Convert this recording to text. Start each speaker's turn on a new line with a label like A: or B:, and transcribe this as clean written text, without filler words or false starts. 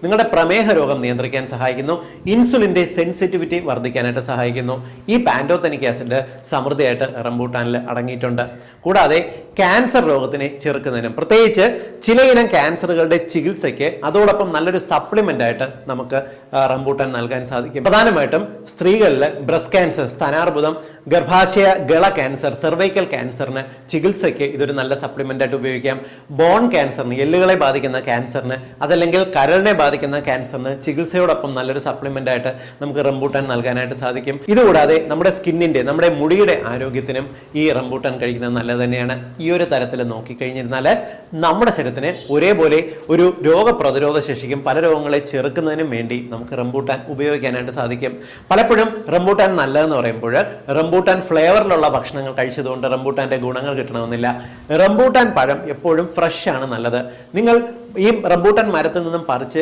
A: നിങ്ങളുടെ പ്രമേഹ രോഗം നിയന്ത്രിക്കാൻ സഹായിക്കുന്നു, ഇൻസുലിന്റെ സെൻസിറ്റിവിറ്റി വർദ്ധിക്കാനായിട്ട് സഹായിക്കുന്നു. ഈ പാൻറ്റോതെനിക് ആസിഡ് സമൃദ്ധിയായിട്ട് റംബൂട്ടാനിൽ അടങ്ങിയിട്ടുണ്ട്. കൂടാതെ ക്യാൻസർ രോഗത്തിനെ ചെറുക്കുന്നതിനും പ്രത്യേകിച്ച് ചിലയിനം ക്യാൻസറുകളുടെ ചികിത്സയ്ക്ക് അതോടൊപ്പം നല്ലൊരു സപ്ലിമെന്റ് ആയിട്ട് നമുക്ക് റംബൂട്ടാൻ നൽകാൻ സാധിക്കും. പ്രധാനമായിട്ടും സ്ത്രീകളിൽ ബ്രസ്റ്റ് ക്യാൻസർ, സ്ഥാനാർബുദം, ഗർഭാശയ ഗള ക്യാൻസർ, സെർവൈക്കൽ ക്യാൻസറിന് ചികിത്സയ്ക്ക് ഇതൊരു നല്ല സപ്ലിമെന്റ് ആയിട്ട് ഉപയോഗിക്കാം. ബോൺ ക്യാൻസറിന്, എല്ലുകളെ ബാധിക്കുന്ന ക്യാൻസറിന്, അതല്ലെങ്കിൽ കരളിനെ ബാധിക്കുന്ന ക്യാൻസറിന് ചികിത്സയോടൊപ്പം നല്ലൊരു സപ്ലിമെന്റ് ആയിട്ട് നമുക്ക് റംബൂട്ടാൻ നൽകാനായിട്ട് സാധിക്കും. ഇതുകൂടാതെ നമ്മുടെ സ്കിന്നിന്റെ, നമ്മുടെ മുടിയുടെ ആരോഗ്യത്തിനും ഈ റംബൂട്ടാൻ കഴിക്കുന്നത് നല്ലത് തന്നെയാണ്. ഈ ഒരു തരത്തിൽ നോക്കിക്കഴിഞ്ഞിരുന്നാൽ നമ്മുടെ ശരീരത്തിന് ഒരേപോലെ ഒരു രോഗപ്രതിരോധ ശേഷിക്കും പല രോഗങ്ങളെ ചെറുക്കുന്നതിനും വേണ്ടി നമുക്ക് റംബൂട്ടാൻ ഉപയോഗിക്കാനായിട്ട് സാധിക്കും. പലപ്പോഴും റംബൂട്ടാൻ നല്ലതെന്ന് പറയുമ്പോൾ റംബൂട്ടാൻ ഫ്ലേവറിലുള്ള ഭക്ഷണങ്ങൾ കഴിച്ചതുകൊണ്ട് റംബൂട്ടാന്റെ ഗുണങ്ങൾ കിട്ടണമെന്നില്ല. റംബൂട്ടാൻ പഴം എപ്പോഴും ഫ്രഷ് ആണ് നല്ലത്. നിങ്ങൾ ഈ റംബൂട്ടാൻ മരത്തിൽ നിന്നും പറിച്ച്